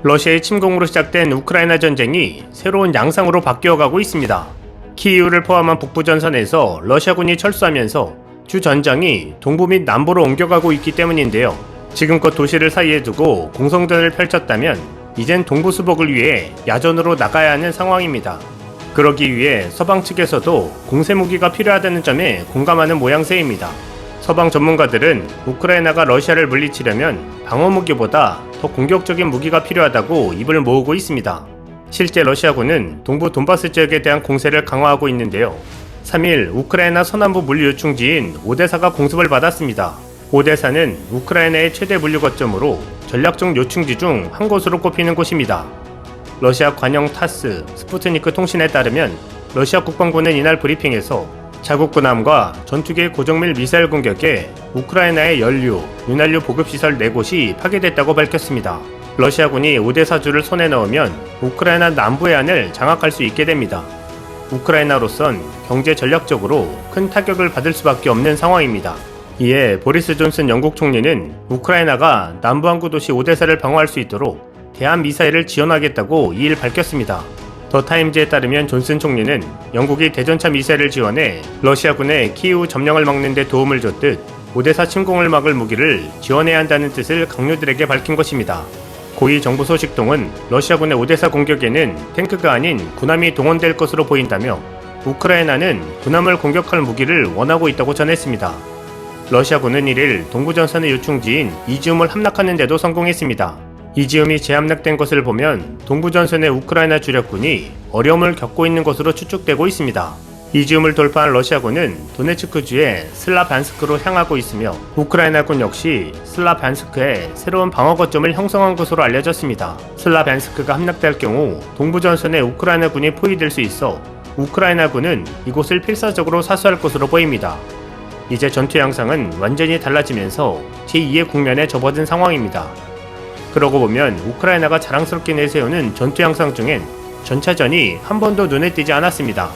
러시아의 침공으로 시작된 우크라이나 전쟁이 새로운 양상으로 바뀌어가고 있습니다. 키이우를 포함한 북부전선에서 러시아군이 철수하면서 주 전장이 동부 및 남부로 옮겨가고 있기 때문인데요. 지금껏 도시를 사이에 두고 공성전을 펼쳤다면 이젠 동부 수복을 위해 야전으로 나가야 하는 상황입니다. 그러기 위해 서방 측에서도 공세무기가 필요하다는 점에 공감하는 모양새입니다. 서방 전문가들은 우크라이나가 러시아를 물리치려면 방어무기보다 더 공격적인 무기가 필요하다고 입을 모으고 있습니다. 실제 러시아군은 동부 돈바스 지역에 대한 공세를 강화하고 있는데요. 3일 우크라이나 서남부 물류요충지인 오데사가 공습을 받았습니다. 오데사는 우크라이나의 최대 물류 거점으로 전략적 요충지 중 한 곳으로 꼽히는 곳입니다. 러시아 관영 타스, 스푸트니크 통신에 따르면 러시아 국방부는 이날 브리핑에서 자국 군함과 전투기의 고정밀 미사일 공격에 우크라이나의 연료, 윤활유 보급시설 4곳이 파괴됐다고 밝혔습니다. 러시아군이 오데사주를 손에 넣으면 우크라이나 남부의 안을 장악할 수 있게 됩니다. 우크라이나로선 경제 전략적으로 큰 타격을 받을 수밖에 없는 상황입니다. 이에 보리스 존슨 영국 총리는 우크라이나가 남부 항구 도시 오데사를 방어할 수 있도록 대한 미사일을 지원하겠다고 이일 밝혔습니다. 더 타임즈에 따르면 존슨 총리는 영국이 대전차 미사일을 지원해 러시아군의 키이우 점령을 막는 데 도움을 줬듯 오데사 침공을 막을 무기를 지원해야 한다는 뜻을 강요들에게 밝힌 것입니다. 고위 정부 소식통은 러시아군의 오데사 공격에는 탱크가 아닌 군함이 동원될 것으로 보인다며 우크라이나는 군함을 공격할 무기를 원하고 있다고 전했습니다. 러시아군은 1일 동부전선의 요충지인 이지움을 함락하는 데도 성공했습니다. 이지움이 재함락된 것을 보면 동부전선의 우크라이나 주력군이 어려움을 겪고 있는 것으로 추측되고 있습니다. 이지움을 돌파한 러시아군은 도네츠크주의 슬라반스크로 향하고 있으며 우크라이나군 역시 슬라반스크에 새로운 방어 거점을 형성한 것으로 알려졌습니다. 슬라반스크가 함락될 경우 동부전선의 우크라이나군이 포위될 수 있어 우크라이나군은 이곳을 필사적으로 사수할 것으로 보입니다. 이제 전투 양상은 완전히 달라지면서 제2의 국면에 접어든 상황입니다. 그러고 보면 우크라이나가 자랑스럽게 내세우는 전투 양상 중엔 전차전이 한 번도 눈에 띄지 않았습니다.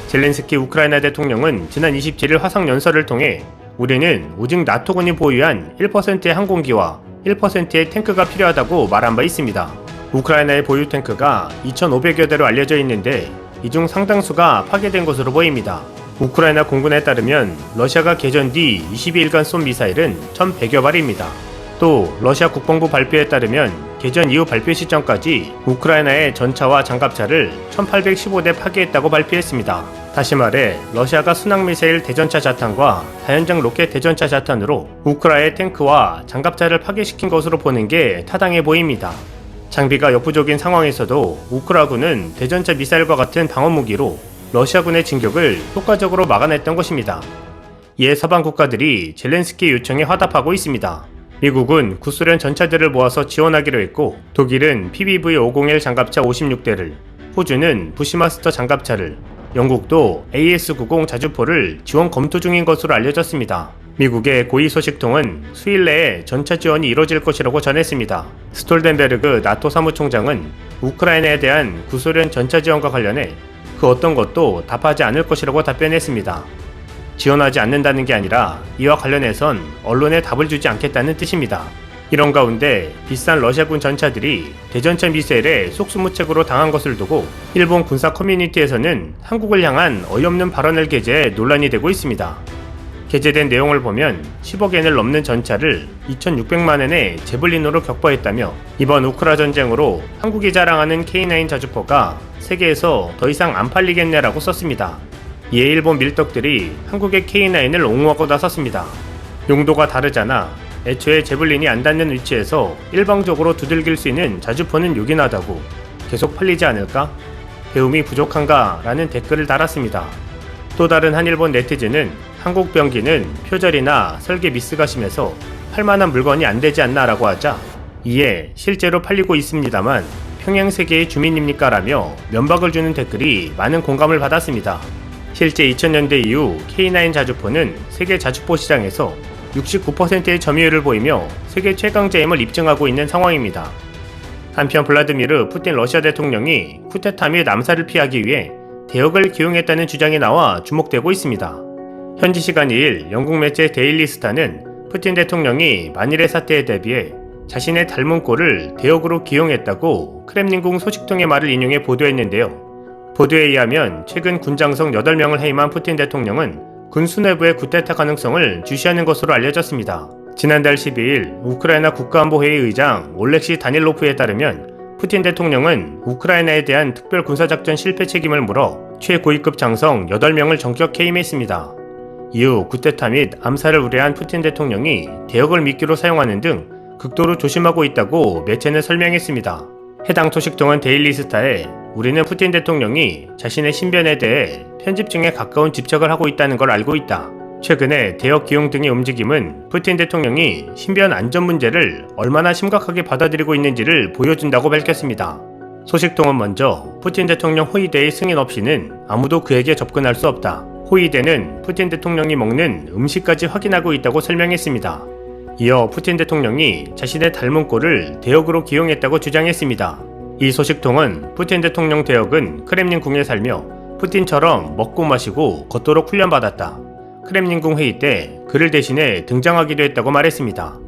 젤렌스키 우크라이나 대통령은 지난 27일 화상연설을 통해 우리는 오직 나토군이 보유한 1%의 항공기와 1%의 탱크가 필요하다고 말한 바 있습니다. 우크라이나의 보유 탱크가 2,500여 대로 알려져 있는데 이 중 상당수가 파괴된 것으로 보입니다. 우크라이나 공군에 따르면 러시아가 개전 뒤 22일간 쏜 미사일은 1,100여 발입니다. 또 러시아 국방부 발표에 따르면 개전 이후 발표 시점까지 우크라이나의 전차와 장갑차를 1815대 파괴했다고 발표했습니다. 다시 말해 러시아가 순항미사일 대전차 자탄과 다연장 로켓 대전차 자탄으로 우크라이나의 탱크와 장갑차를 파괴시킨 것으로 보는 게 타당해 보입니다. 장비가 역부족인 상황에서도 우크라군은 대전차 미사일과 같은 방어무기로 러시아군의 진격을 효과적으로 막아냈던 것입니다. 이에 서방 국가들이 젤렌스키 요청에 화답하고 있습니다. 미국은 구소련 전차들을 모아서 지원하기로 했고 독일은 PBV-501 장갑차 56대를, 호주는 부시마스터 장갑차를, 영국도 AS-90 자주포를 지원 검토 중인 것으로 알려졌습니다. 미국의 고위 소식통은 수일 내에 전차 지원이 이뤄질 것이라고 전했습니다. 스톨덴베르그 나토 사무총장은 우크라이나에 대한 구소련 전차 지원과 관련해 그 어떤 것도 답하지 않을 것이라고 답변했습니다. 지원하지 않는다는 게 아니라 이와 관련해선 언론에 답을 주지 않겠다는 뜻입니다. 이런 가운데 비싼 러시아군 전차들이 대전차 미사일에 속수무책으로 당한 것을 두고 일본 군사 커뮤니티에서는 한국을 향한 어이없는 발언을 게재해 논란이 되고 있습니다. 게재된 내용을 보면 10억엔을 넘는 전차를 2,600만엔의 제블린으로 격파했다며 이번 우크라 전쟁으로 한국이 자랑하는 K9 자주포가 세계에서 더 이상 안 팔리겠네라고 썼습니다. 이에 일본 밀떡들이 한국의 K9을 옹호하고 나섰습니다. 용도가 다르잖아. 애초에 제블린이 안 닿는 위치에서 일방적으로 두들길 수 있는 자주포는 요긴하다고. 계속 팔리지 않을까? 배움이 부족한가? 라는 댓글을 달았습니다. 또 다른 한일본 네티즌은 한국 병기는 표절이나 설계 미스가 심해서 팔만한 물건이 안 되지 않나 라고 하자 이에 실제로 팔리고 있습니다만 평양 세계의 주민입니까? 라며 면박을 주는 댓글이 많은 공감을 받았습니다. 실제 2000년대 이후 K9 자주포는 세계 자주포 시장에서 69%의 점유율을 보이며 세계 최강자임을 입증하고 있는 상황입니다. 한편 블라디미르 푸틴 러시아 대통령이 쿠데타 및 암살을 피하기 위해 대역을 기용했다는 주장이 나와 주목되고 있습니다. 현지 시간 2일 영국 매체 데일리 스타는 푸틴 대통령이 만일의 사태에 대비해 자신의 닮은 꼴을 대역으로 기용했다고 크렘린궁 소식통의 말을 인용해 보도했는데요. 보도에 의하면 최근 군장성 8명을 해임한 푸틴 대통령은 군 수뇌부의 쿠데타 가능성을 주시하는 것으로 알려졌습니다. 지난달 12일 우크라이나 국가안보회의 의장 올렉시 다닐로프에 따르면 푸틴 대통령은 우크라이나에 대한 특별 군사작전 실패 책임을 물어 최고위급 장성 8명을 전격 해임했습니다. 이후 쿠데타 및 암살을 우려한 푸틴 대통령이 대역을 미끼로 사용하는 등 극도로 조심하고 있다고 매체는 설명했습니다. 해당 소식통은 데일리스타에 우리는 푸틴 대통령이 자신의 신변에 대해 편집증에 가까운 집착을 하고 있다는 걸 알고 있다. 최근에 대역 기용 등의 움직임은 푸틴 대통령이 신변 안전 문제를 얼마나 심각하게 받아들이고 있는지를 보여준다고 밝혔습니다. 소식통은 먼저 푸틴 대통령 호위대의 승인 없이는 아무도 그에게 접근할 수 없다. 호위대는 푸틴 대통령이 먹는 음식까지 확인하고 있다고 설명했습니다. 이어 푸틴 대통령이 자신의 닮은 꼴을 대역으로 기용했다고 주장했습니다. 이 소식통은 푸틴 대통령 대역은 크렘린궁에 살며 푸틴처럼 먹고 마시고 걷도록 훈련받았다. 크렘린궁 회의 때 그를 대신해 등장하기도 했다고 말했습니다.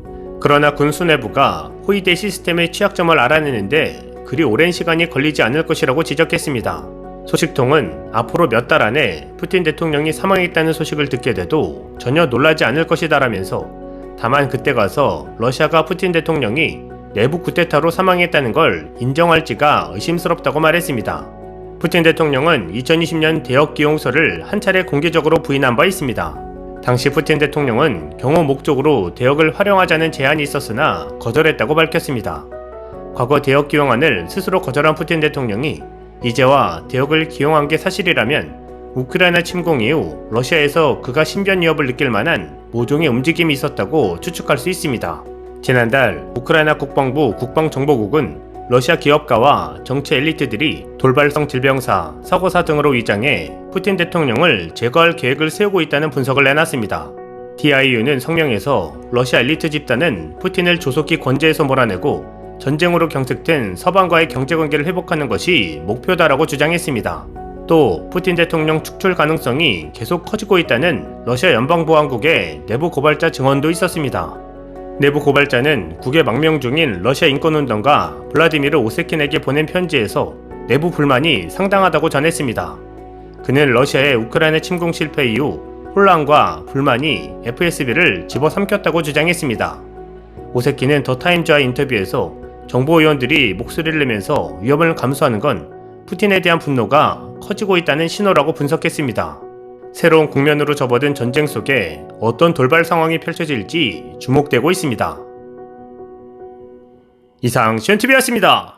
그러나 군 수뇌부가 호위대 시스템의 취약점을 알아내는데 그리 오랜 시간이 걸리지 않을 것이라고 지적했습니다. 소식통은 앞으로 몇 달 안에 푸틴 대통령이 사망했다는 소식을 듣게 돼도 전혀 놀라지 않을 것이다라면서 다만 그때 가서 러시아가 푸틴 대통령이 내부 쿠데타로 사망했다는 걸 인정할지가 의심스럽다고 말했습니다. 푸틴 대통령은 2020년 대역 기용서를 한 차례 공개적으로 부인한 바 있습니다. 당시 푸틴 대통령은 경호 목적으로 대역을 활용하자는 제안이 있었으나 거절했다고 밝혔습니다. 과거 대역 기용안을 스스로 거절한 푸틴 대통령이 이제와 대역을 기용한 게 사실이라면 우크라이나 침공 이후 러시아에서 그가 신변 위협을 느낄 만한 모종의 움직임이 있었다고 추측할 수 있습니다. 지난달 우크라이나 국방부 국방정보국은 러시아 기업가와 정치 엘리트들이 돌발성 질병사, 사고사 등으로 위장해 푸틴 대통령을 제거할 계획을 세우고 있다는 분석을 내놨습니다. DIU는 성명에서 러시아 엘리트 집단은 푸틴을 조속히 권제에서 몰아내고 전쟁으로 경색된 서방과의 경제관계를 회복하는 것이 목표다라고 주장했습니다. 또 푸틴 대통령 축출 가능성이 계속 커지고 있다는 러시아 연방보안국의 내부 고발자 증언도 있었습니다. 내부 고발자는 국외 망명 중인 러시아 인권운동가 블라디미르 오세킨에게 보낸 편지에서 내부 불만이 상당하다고 전했습니다. 그는 러시아의 우크라이나 침공 실패 이후 혼란과 불만이 FSB를 집어삼켰다고 주장했습니다. 오세킨은 더타임즈와의 인터뷰에서 정보위원들이 목소리를 내면서 위험을 감수하는 건 푸틴에 대한 분노가 커지고 있다는 신호라고 분석했습니다. 새로운 국면으로 접어든 전쟁 속에 어떤 돌발 상황이 펼쳐질지 주목되고 있습니다. 이상 시온TV였습니다.